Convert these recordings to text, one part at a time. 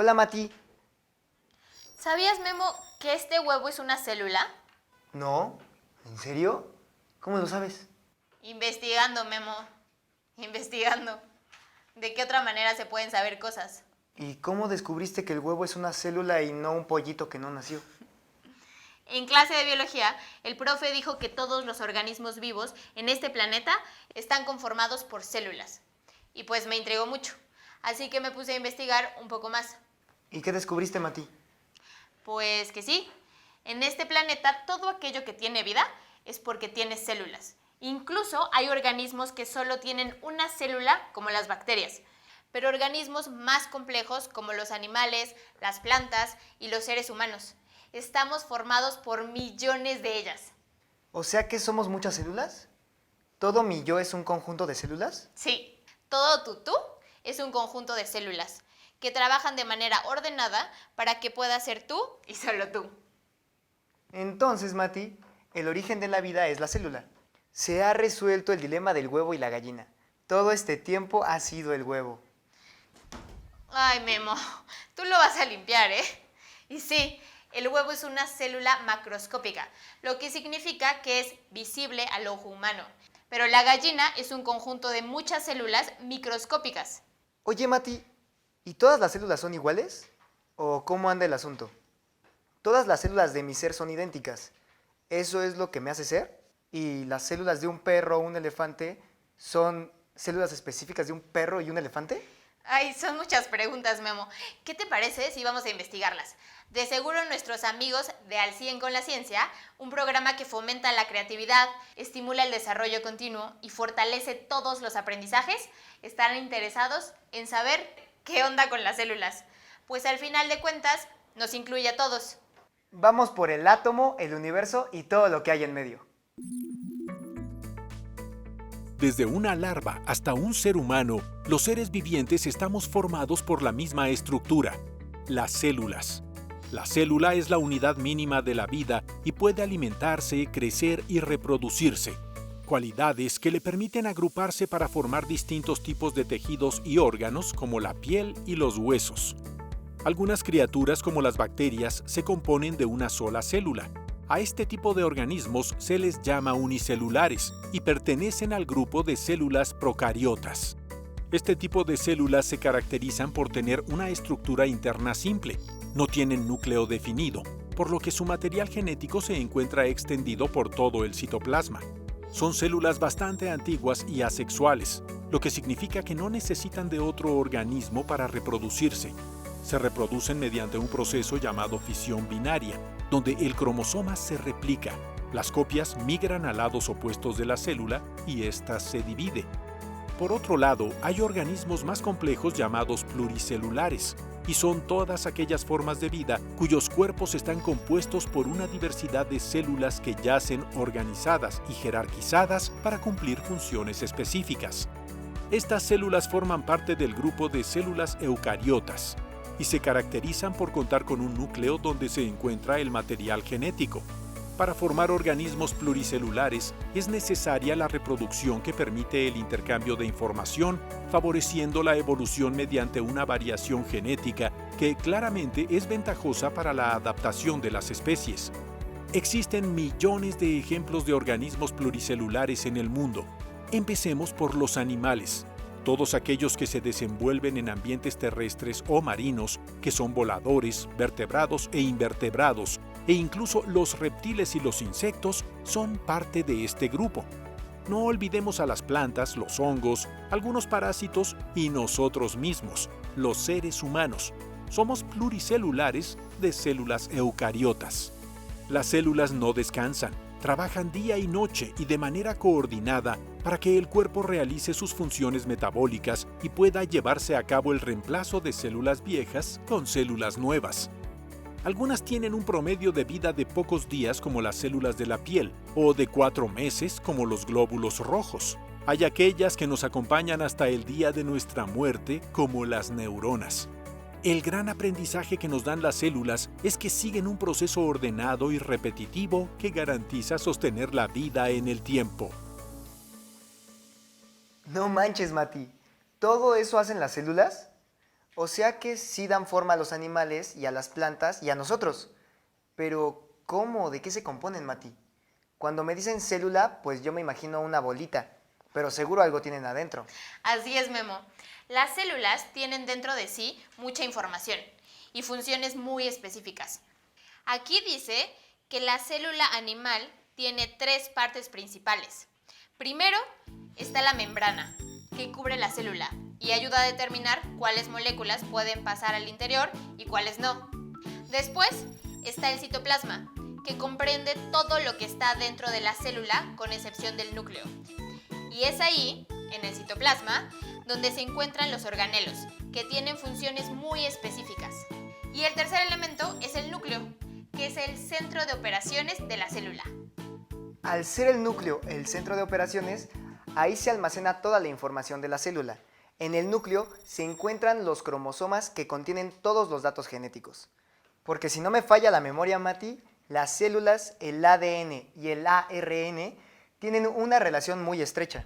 Hola, Mati. ¿Sabías, Memo, que este huevo es una célula? No, ¿en serio? ¿Cómo lo sabes? Investigando, Memo. Investigando. ¿De qué otra manera se pueden saber cosas? ¿Y cómo descubriste que el huevo es una célula y no un pollito que no nació? En clase de biología, el profe dijo que todos los organismos vivos en este planeta están conformados por células. Y pues me intrigó mucho. Así que me puse a investigar un poco más. ¿Y qué descubriste, Mati? Pues que sí, en este planeta todo aquello que tiene vida es porque tiene células. Incluso hay organismos que solo tienen una célula, como las bacterias, pero organismos más complejos como los animales, las plantas y los seres humanos. Estamos formados por millones de ellas. O sea que somos muchas células. ¿Todo mi yo es un conjunto de células? Sí, todo tu tú es un conjunto de células que trabajan de manera ordenada para que puedas ser tú y solo tú. Entonces, Mati, el origen de la vida es la célula. Se ha resuelto el dilema del huevo y la gallina. Todo este tiempo ha sido el huevo. Ay, Memo, tú lo vas a limpiar, ¿eh? Y sí, el huevo es una célula macroscópica, lo que significa que es visible al ojo humano. Pero la gallina es un conjunto de muchas células microscópicas. Oye, Mati, ¿y todas las células son iguales? ¿O cómo anda el asunto? Todas las células de mi ser son idénticas. ¿Eso es lo que me hace ser? ¿Y las células de un perro o un elefante son células específicas de un perro y un elefante? Ay, son muchas preguntas, Memo. ¿Qué te parece si vamos a investigarlas? De seguro nuestros amigos de Al 100 con la Ciencia, un programa que fomenta la creatividad, estimula el desarrollo continuo y fortalece todos los aprendizajes, estarán interesados en saber qué onda con las células. Pues al final de cuentas, nos incluye a todos. Vamos por el átomo, el universo y todo lo que hay en medio. Desde una larva hasta un ser humano, los seres vivientes estamos formados por la misma estructura, las células. La célula es la unidad mínima de la vida y puede alimentarse, crecer y reproducirse. Cualidades que le permiten agruparse para formar distintos tipos de tejidos y órganos como la piel y los huesos. Algunas criaturas como las bacterias se componen de una sola célula. A este tipo de organismos se les llama unicelulares y pertenecen al grupo de células procariotas. Este tipo de células se caracterizan por tener una estructura interna simple. No tienen núcleo definido, por lo que su material genético se encuentra extendido por todo el citoplasma. Son células bastante antiguas y asexuales, lo que significa que no necesitan de otro organismo para reproducirse. Se reproducen mediante un proceso llamado fisión binaria, donde el cromosoma se replica. Las copias migran a lados opuestos de la célula y ésta se divide. Por otro lado, hay organismos más complejos llamados pluricelulares, y son todas aquellas formas de vida cuyos cuerpos están compuestos por una diversidad de células que yacen organizadas y jerarquizadas para cumplir funciones específicas. Estas células forman parte del grupo de células eucariotas y se caracterizan por contar con un núcleo donde se encuentra el material genético. Para formar organismos pluricelulares es necesaria la reproducción que permite el intercambio de información, favoreciendo la evolución mediante una variación genética que claramente es ventajosa para la adaptación de las especies. Existen millones de ejemplos de organismos pluricelulares en el mundo. Empecemos por los animales. Todos aquellos que se desenvuelven en ambientes terrestres o marinos, que son voladores, vertebrados e invertebrados, e incluso los reptiles y los insectos, son parte de este grupo. No olvidemos a las plantas, los hongos, algunos parásitos y nosotros mismos, los seres humanos. Somos pluricelulares de células eucariotas. Las células no descansan. Trabajan día y noche y de manera coordinada para que el cuerpo realice sus funciones metabólicas y pueda llevarse a cabo el reemplazo de células viejas con células nuevas. Algunas tienen un promedio de vida de pocos días como las células de la piel o de 4 meses como los glóbulos rojos. Hay aquellas que nos acompañan hasta el día de nuestra muerte como las neuronas. El gran aprendizaje que nos dan las células es que siguen un proceso ordenado y repetitivo que garantiza sostener la vida en el tiempo. No manches, Mati. ¿Todo eso hacen las células? O sea que sí dan forma a los animales y a las plantas y a nosotros. Pero, ¿cómo? ¿De qué se componen, Mati? Cuando me dicen célula, pues yo me imagino una bolita, pero seguro algo tienen adentro. Así es, Memo. Las células tienen dentro de sí mucha información y funciones muy específicas. Aquí dice que la célula animal tiene 3 partes principales. Primero está la membrana, que cubre la célula y ayuda a determinar cuáles moléculas pueden pasar al interior y cuáles no. Después está el citoplasma, que comprende todo lo que está dentro de la célula con excepción del núcleo. Y es ahí, en el citoplasma, donde se encuentran los organelos, que tienen funciones muy específicas. Y el tercer elemento es el núcleo, que es el centro de operaciones de la célula. Al ser el núcleo el centro de operaciones, ahí se almacena toda la información de la célula. En el núcleo se encuentran los cromosomas que contienen todos los datos genéticos. Porque si no me falla la memoria, Mati, las células, el ADN y el ARN tienen una relación muy estrecha.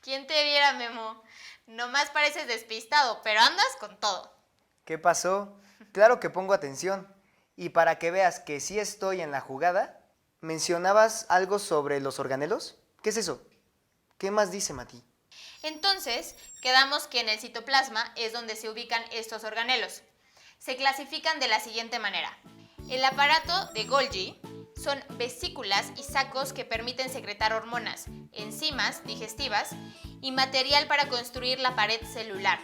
¿Quién te viera, Memo? Nomás pareces despistado, pero andas con todo. ¿Qué pasó? Claro que pongo atención. Y para que veas que sí estoy en la jugada, ¿mencionabas algo sobre los organelos? ¿Qué es eso? ¿Qué más dice, Mati? Entonces, quedamos que en el citoplasma es donde se ubican estos organelos. Se clasifican de la siguiente manera. El aparato de Golgi son vesículas y sacos que permiten secretar hormonas, enzimas digestivas y material para construir la pared celular.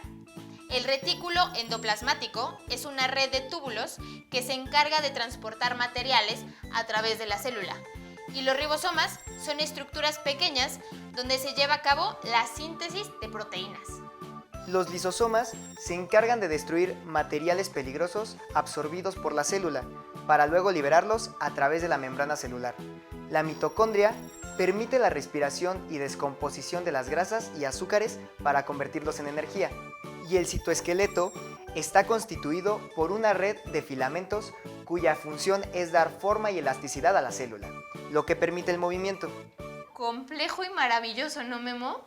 El retículo endoplasmático es una red de túbulos que se encarga de transportar materiales a través de la célula. Y los ribosomas son estructuras pequeñas donde se lleva a cabo la síntesis de proteínas. Los lisosomas se encargan de destruir materiales peligrosos absorbidos por la célula para luego liberarlos a través de la membrana celular. La mitocondria permite la respiración y descomposición de las grasas y azúcares para convertirlos en energía. Y el citoesqueleto está constituido por una red de filamentos cuya función es dar forma y elasticidad a la célula, lo que permite el movimiento. Complejo y maravilloso, ¿no, Memo?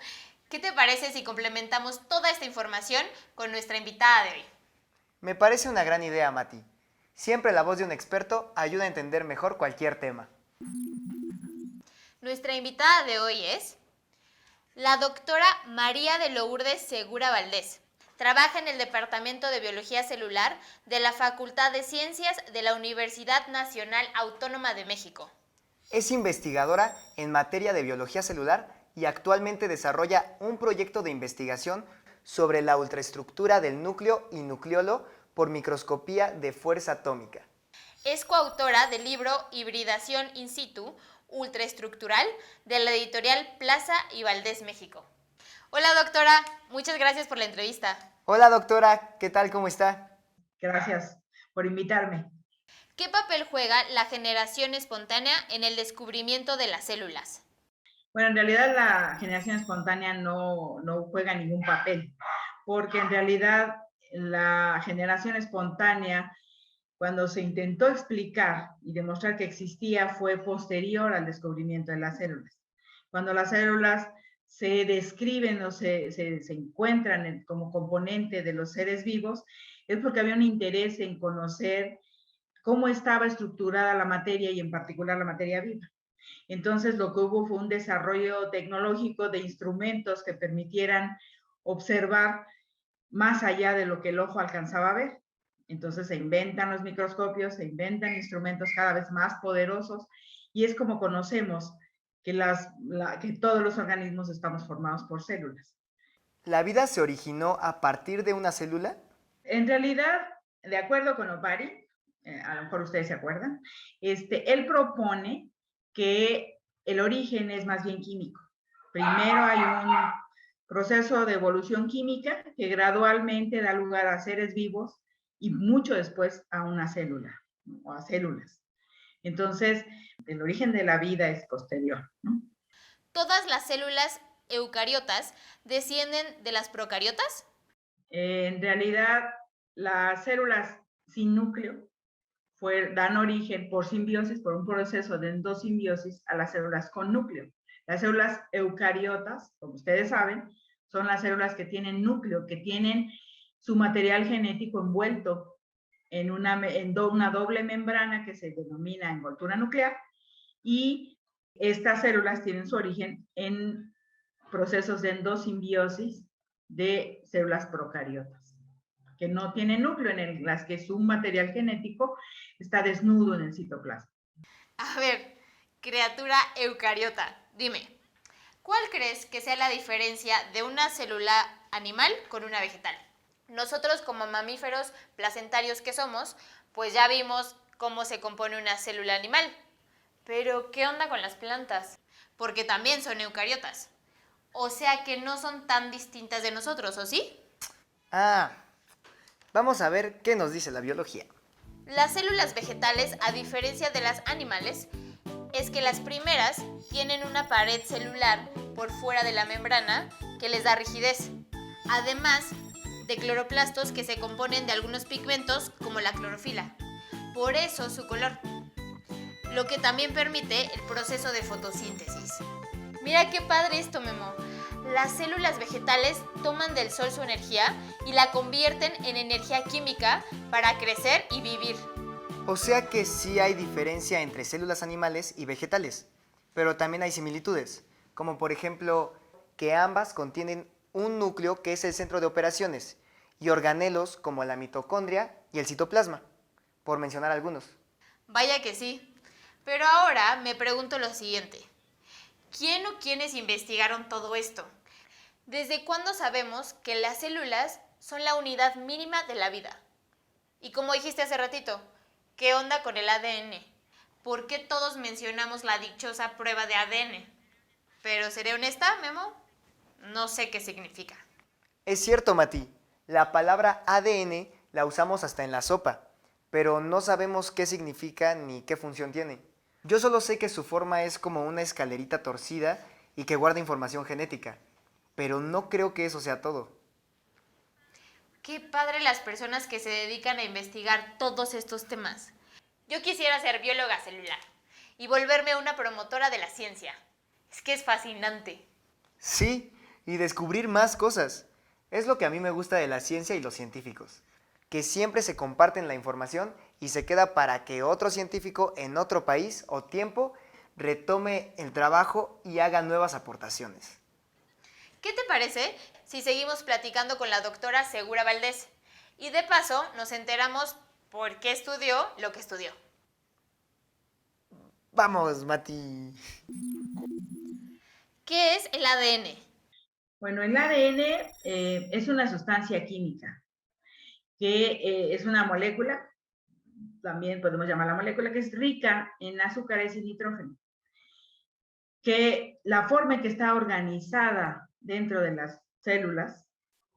¿Qué te parece si complementamos toda esta información con nuestra invitada de hoy? Me parece una gran idea, Mati. Siempre la voz de un experto ayuda a entender mejor cualquier tema. Nuestra invitada de hoy es la doctora María de Lourdes Segura Valdés. Trabaja en el Departamento de Biología Celular de la Facultad de Ciencias de la Universidad Nacional Autónoma de México. Es investigadora en materia de biología celular y actualmente desarrolla un proyecto de investigación sobre la ultraestructura del núcleo y nucleolo por microscopía de fuerza atómica. Es coautora del libro Hibridación in situ ultraestructural de la editorial Plaza y Valdés, México. Hola, doctora, muchas gracias por la entrevista. Hola, doctora, ¿qué tal? ¿Cómo está? Gracias por invitarme. ¿Qué papel juega la generación espontánea en el descubrimiento de las células? Bueno, en realidad la generación espontánea no juega ningún papel, porque en realidad la generación espontánea, cuando se intentó explicar y demostrar que existía, fue posterior al descubrimiento de las células. Cuando las células se describen o se encuentran como componente de los seres vivos, es porque había un interés en conocer cómo estaba estructurada la materia y en particular la materia viva. Entonces lo que hubo fue un desarrollo tecnológico de instrumentos que permitieran observar más allá de lo que el ojo alcanzaba a ver. Entonces se inventan los microscopios, se inventan instrumentos cada vez más poderosos y es como conocemos que todos los organismos estamos formados por células. ¿La vida se originó a partir de una célula? En realidad, de acuerdo con Opari, a lo mejor ustedes se acuerdan, él propone que el origen es más bien químico. Primero hay un proceso de evolución química que gradualmente da lugar a seres vivos y mucho después a una célula o a células. Entonces, el origen de la vida es posterior, ¿no? ¿Todas las células eucariotas descienden de las procariotas? En realidad, las células sin núcleo dan origen por simbiosis, por un proceso de endosimbiosis, a las células con núcleo. Las células eucariotas, como ustedes saben, son las células que tienen núcleo, que tienen su material genético envuelto en una doble membrana que se denomina envoltura nuclear, y estas células tienen su origen en procesos de endosimbiosis de células procariotas, que no tienen núcleo, en las que su material genético está desnudo en el citoplasma. A ver, criatura eucariota, dime, ¿cuál crees que sea la diferencia de una célula animal con una vegetal? Nosotros como mamíferos placentarios que somos, pues ya vimos cómo se compone una célula animal. Pero, ¿qué onda con las plantas? Porque también son eucariotas. O sea que no son tan distintas de nosotros, ¿o sí? Ah, vamos a ver qué nos dice la biología. Las células vegetales, a diferencia de las animales, es que las primeras tienen una pared celular por fuera de la membrana que les da rigidez, además de cloroplastos que se componen de algunos pigmentos como la clorofila. Por eso su color, lo que también permite el proceso de fotosíntesis. Mira qué padre esto, Memo. Las células vegetales toman del sol su energía y la convierten en energía química para crecer y vivir. O sea que sí hay diferencia entre células animales y vegetales, pero también hay similitudes, como por ejemplo que ambas contienen un núcleo que es el centro de operaciones y organelos como la mitocondria y el citoplasma, por mencionar algunos. Vaya que sí. Pero ahora me pregunto lo siguiente. ¿Quién o quiénes investigaron todo esto? ¿Desde cuándo sabemos que las células son la unidad mínima de la vida? Y como dijiste hace ratito, ¿qué onda con el ADN? ¿Por qué todos mencionamos la dichosa prueba de ADN? Pero seré honesta, Memo, no sé qué significa. Es cierto, Mati, la palabra ADN la usamos hasta en la sopa, pero no sabemos qué significa ni qué función tiene. Yo solo sé que su forma es como una escalerita torcida y que guarda información genética, pero no creo que eso sea todo. Qué padre las personas que se dedican a investigar todos estos temas. Yo quisiera ser bióloga celular y volverme una promotora de la ciencia. Es que es fascinante. Sí, y descubrir más cosas. Es lo que a mí me gusta de la ciencia y los científicos, que siempre se comparten la información y se queda para que otro científico en otro país o tiempo retome el trabajo y haga nuevas aportaciones. ¿Qué te parece si seguimos platicando con la doctora Segura Valdés? Y de paso nos enteramos por qué estudió lo que estudió. Vamos, Mati. ¿Qué es el ADN? Bueno, el ADN es una sustancia química que es una molécula, también podemos llamar la molécula, que es rica en azúcares y nitrógeno, que la forma en que está organizada dentro de las células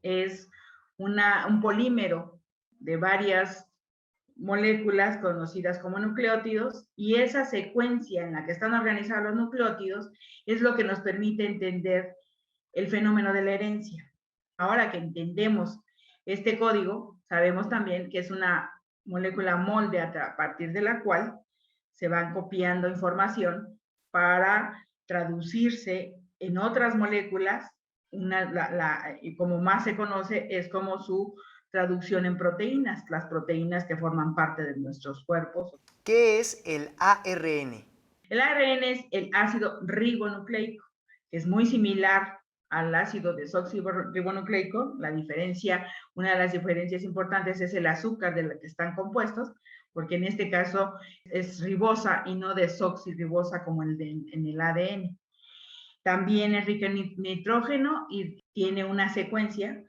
es un polímero de varias moléculas conocidas como nucleótidos, y esa secuencia en la que están organizados los nucleótidos es lo que nos permite entender el fenómeno de la herencia. Ahora que entendemos este código, sabemos también que es una molécula molde a partir de la cual se van copiando información para traducirse en otras moléculas. Y como más se conoce es como su traducción en proteínas, las proteínas que forman parte de nuestros cuerpos. ¿Qué es el ARN? El ARN es el ácido ribonucleico, que es muy similar al ácido desoxirribonucleico. Una de las diferencias importantes es el azúcar de la que están compuestos, porque en este caso es ribosa y no desoxirribosa como en el ADN. También es rica en nitrógeno y tiene una secuencia,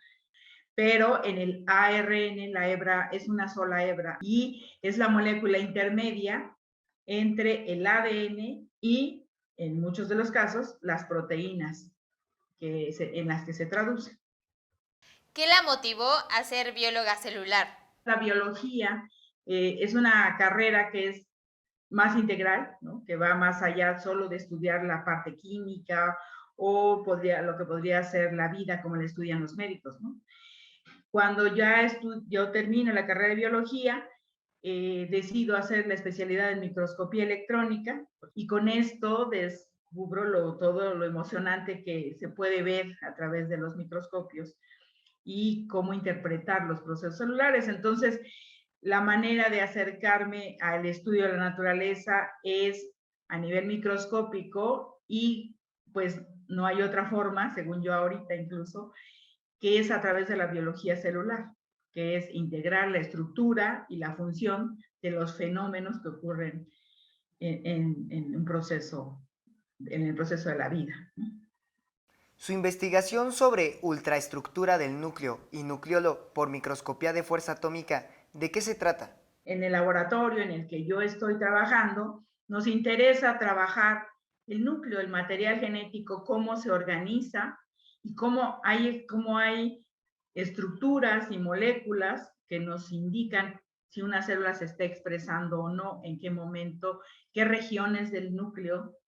pero en el ARN la hebra es una sola hebra y es la molécula intermedia entre el ADN y, en muchos de los casos, las proteínas en las que se traduce. ¿Qué la motivó a ser bióloga celular? La biología es una carrera que es más integral, ¿no? Que va más allá solo de estudiar la parte química o lo que podría ser la vida como la estudian los médicos, ¿no? Cuando yo termino la carrera de biología, decido hacer la especialidad en microscopía electrónica, y con esto descubro todo lo emocionante que se puede ver a través de los microscopios y cómo interpretar los procesos celulares. Entonces, la manera de acercarme al estudio de la naturaleza es a nivel microscópico y pues no hay otra forma, según yo ahorita incluso, que es a través de la biología celular, que es integrar la estructura y la función de los fenómenos que ocurren en un proceso, en el proceso de la vida. Su investigación sobre ultraestructura del núcleo y nucleolo por microscopía de fuerza atómica, ¿de qué se trata? En el laboratorio en el que yo estoy trabajando, nos interesa trabajar el núcleo, el material genético, cómo se organiza y cómo hay estructuras y moléculas que nos indican si una célula se está expresando o no, en qué momento, qué regiones del núcleo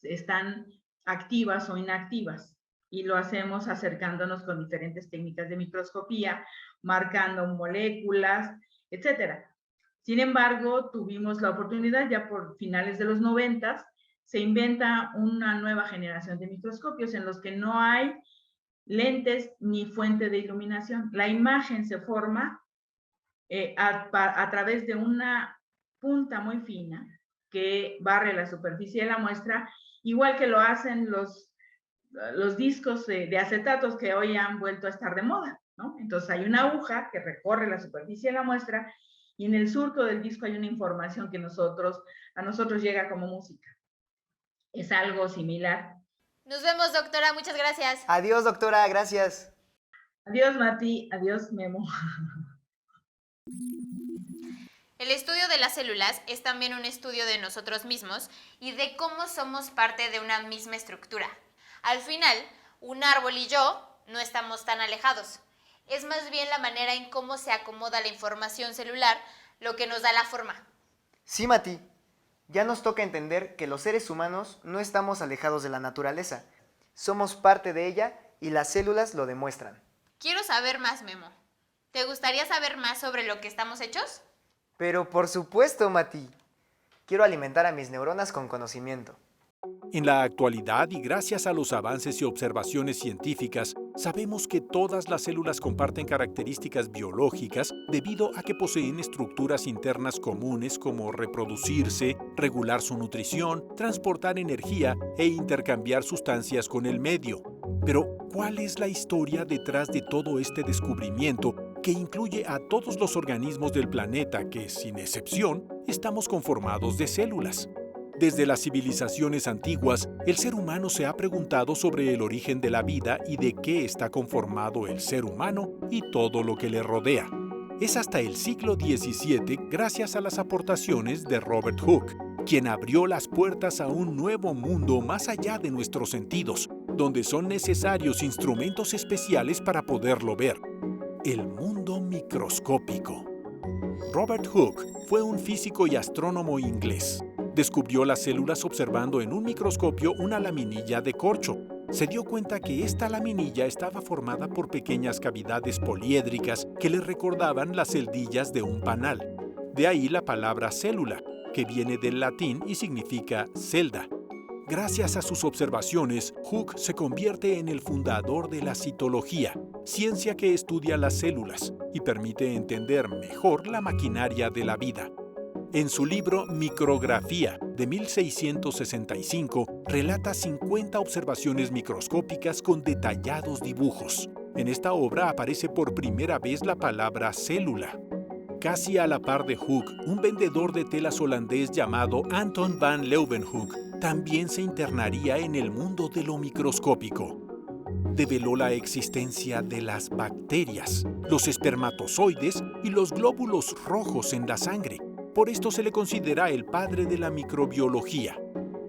están activas o inactivas. Y lo hacemos acercándonos con diferentes técnicas de microscopía, marcando moléculas, etcétera. Sin embargo, tuvimos la oportunidad, ya por finales de los 90, se inventa una nueva generación de microscopios en los que no hay lentes ni fuente de iluminación. La imagen se forma a través de una punta muy fina que barre la superficie de la muestra, igual que lo hacen los discos de acetatos que hoy han vuelto a estar de moda, ¿no? Entonces hay una aguja que recorre la superficie de la muestra y en el surco del disco hay una información que a nosotros llega como música. Es algo similar. Nos vemos, doctora. Muchas gracias. Adiós, doctora. Gracias. Adiós, Mati. Adiós, Memo. El estudio de las células es también un estudio de nosotros mismos y de cómo somos parte de una misma estructura. Al final, un árbol y yo no estamos tan alejados. Es más bien la manera en cómo se acomoda la información celular lo que nos da la forma. Sí, Mati. Ya nos toca entender que los seres humanos no estamos alejados de la naturaleza. Somos parte de ella y las células lo demuestran. Quiero saber más, Memo. ¿Te gustaría saber más sobre lo que estamos hechos? Pero por supuesto, Mati. Quiero alimentar a mis neuronas con conocimiento. En la actualidad, y gracias a los avances y observaciones científicas, sabemos que todas las células comparten características biológicas debido a que poseen estructuras internas comunes como reproducirse, regular su nutrición, transportar energía e intercambiar sustancias con el medio. Pero, ¿cuál es la historia detrás de todo este descubrimiento que incluye a todos los organismos del planeta que, sin excepción, estamos conformados de células? Desde las civilizaciones antiguas, el ser humano se ha preguntado sobre el origen de la vida y de qué está conformado el ser humano y todo lo que le rodea. Es hasta el siglo XVII, gracias a las aportaciones de Robert Hooke, quien abrió las puertas a un nuevo mundo más allá de nuestros sentidos, donde son necesarios instrumentos especiales para poderlo ver. El mundo microscópico. Robert Hooke fue un físico y astrónomo inglés. Descubrió las células observando en un microscopio una laminilla de corcho. Se dio cuenta que esta laminilla estaba formada por pequeñas cavidades poliédricas que le recordaban las celdillas de un panal. De ahí la palabra célula, que viene del latín y significa celda. Gracias a sus observaciones, Hooke se convierte en el fundador de la citología, ciencia que estudia las células y permite entender mejor la maquinaria de la vida. En su libro Micrografía, de 1665, relata 50 observaciones microscópicas con detallados dibujos. En esta obra aparece por primera vez la palabra célula. Casi a la par de Hooke, un vendedor de telas holandés llamado Anton van Leeuwenhoek también se internaría en el mundo de lo microscópico. Develó la existencia de las bacterias, los espermatozoides y los glóbulos rojos en la sangre. Por esto se le considera el padre de la microbiología.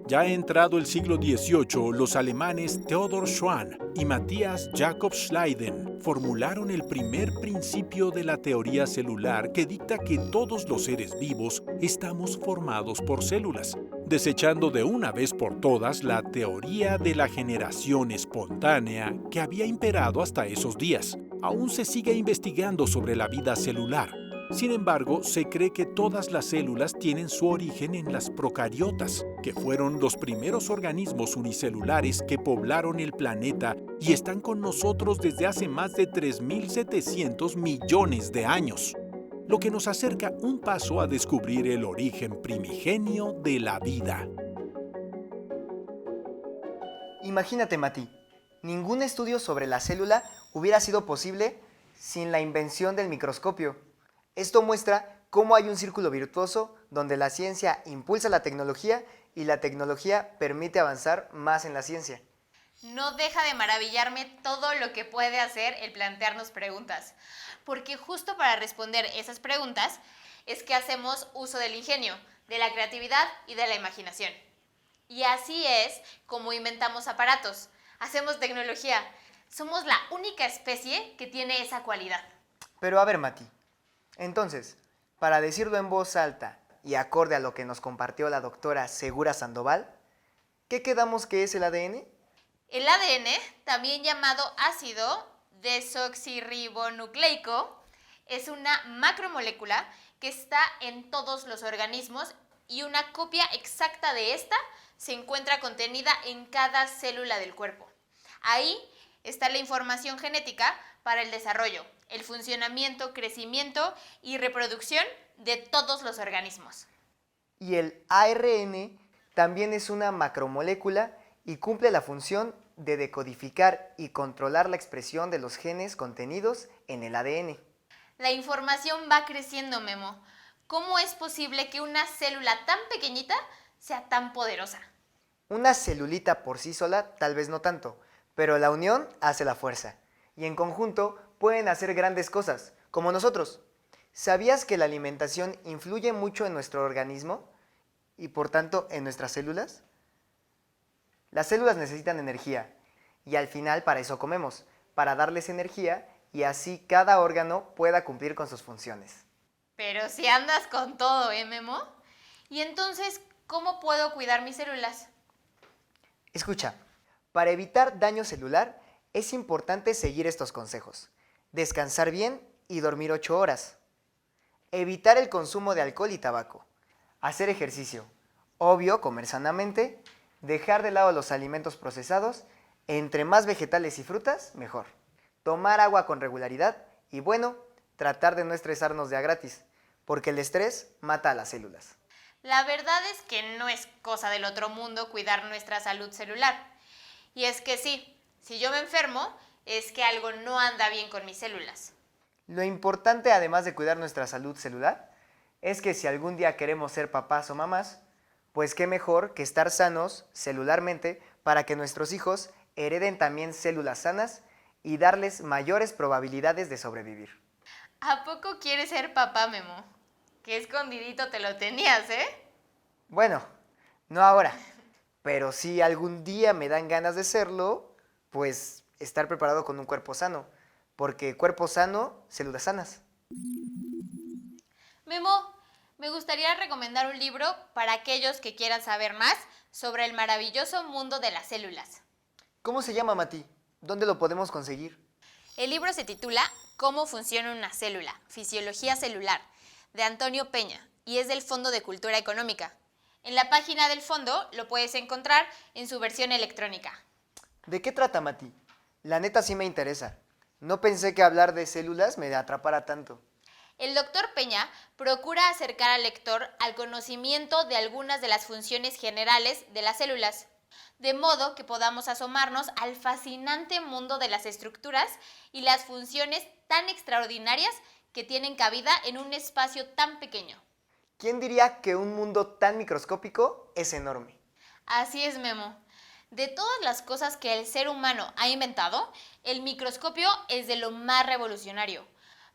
Ya entrado el siglo XVIII, los alemanes Theodor Schwann y Matthias Jakob Schleiden formularon el primer principio de la teoría celular que dicta que todos los seres vivos estamos formados por células, desechando de una vez por todas la teoría de la generación espontánea que había imperado hasta esos días. Aún se sigue investigando sobre la vida celular. Sin embargo, se cree que todas las células tienen su origen en las procariotas, que fueron los primeros organismos unicelulares que poblaron el planeta y están con nosotros desde hace más de 3.700 millones de años, lo que nos acerca un paso a descubrir el origen primigenio de la vida. Imagínate, Mati, ningún estudio sobre la célula hubiera sido posible sin la invención del microscopio. Esto muestra cómo hay un círculo virtuoso donde la ciencia impulsa la tecnología y la tecnología permite avanzar más en la ciencia. No deja de maravillarme todo lo que puede hacer el plantearnos preguntas, porque justo para responder esas preguntas es que hacemos uso del ingenio, de la creatividad y de la imaginación. Y así es como inventamos aparatos, hacemos tecnología. Somos la única especie que tiene esa cualidad. Pero a ver, Mati, entonces, para decirlo en voz alta y acorde a lo que nos compartió la doctora Segura Sandoval, ¿qué quedamos que es el ADN? El ADN, también llamado ácido desoxirribonucleico, es una macromolécula que está en todos los organismos y una copia exacta de esta se encuentra contenida en cada célula del cuerpo. Ahí está la información genética para el desarrollo, el funcionamiento, crecimiento y reproducción de todos los organismos. Y el ARN también es una macromolécula y cumple la función de decodificar y controlar la expresión de los genes contenidos en el ADN. La información va creciendo, Memo. ¿Cómo es posible que una célula tan pequeñita sea tan poderosa? Una celulita por sí sola tal vez no tanto, pero la unión hace la fuerza. Y en conjunto pueden hacer grandes cosas, como nosotros. ¿Sabías que la alimentación influye mucho en nuestro organismo y por tanto en nuestras células? Las células necesitan energía y al final para eso comemos, para darles energía y así cada órgano pueda cumplir con sus funciones. Pero si andas con todo, ¿eh, Memo? Y entonces, ¿cómo puedo cuidar mis células? Escucha, para evitar daño celular es importante seguir estos consejos. Descansar bien y dormir 8 horas. Evitar el consumo de alcohol y tabaco. Hacer ejercicio. Obvio, comer sanamente. Dejar de lado los alimentos procesados. Entre más vegetales y frutas, mejor. Tomar agua con regularidad y bueno, tratar de no estresarnos de a gratis, porque el estrés mata a las células. La verdad es que no es cosa del otro mundo cuidar nuestra salud celular. Y es que sí, si yo me enfermo, es que algo no anda bien con mis células. Lo importante, además de cuidar nuestra salud celular, es que si algún día queremos ser papás o mamás, pues qué mejor que estar sanos celularmente para que nuestros hijos hereden también células sanas y darles mayores probabilidades de sobrevivir. ¿A poco quieres ser papá, Memo? Qué escondidito te lo tenías, ¿eh? Bueno, no ahora, pero si algún día me dan ganas de serlo, pues estar preparado con un cuerpo sano, porque cuerpo sano, células sanas. Memo, me gustaría recomendar un libro para aquellos que quieran saber más sobre el maravilloso mundo de las células. ¿Cómo se llama, Mati? ¿Dónde lo podemos conseguir? El libro se titula ¿Cómo funciona una célula? Fisiología celular, de Antonio Peña, y es del Fondo de Cultura Económica. En la página del fondo lo puedes encontrar en su versión electrónica. ¿De qué trata, Mati? La neta sí me interesa. No pensé que hablar de células me atrapara tanto. El doctor Peña procura acercar al lector al conocimiento de algunas de las funciones generales de las células, de modo que podamos asomarnos al fascinante mundo de las estructuras y las funciones tan extraordinarias que tienen cabida en un espacio tan pequeño. ¿Quién diría que un mundo tan microscópico es enorme? Así es, Memo. De todas las cosas que el ser humano ha inventado, el microscopio es de lo más revolucionario,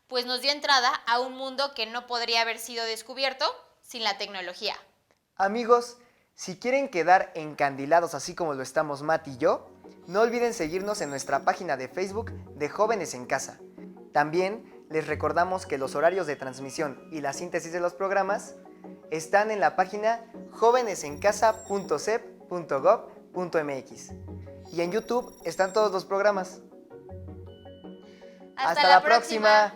pues nos dio entrada a un mundo que no podría haber sido descubierto sin la tecnología. Amigos, si quieren quedar encandilados así como lo estamos Mati y yo, no olviden seguirnos en nuestra página de Facebook de Jóvenes en Casa. También les recordamos que los horarios de transmisión y la síntesis de los programas están en la página jovenesencasa.cep.gov.mx y en YouTube están todos los programas. ¡Hasta la próxima!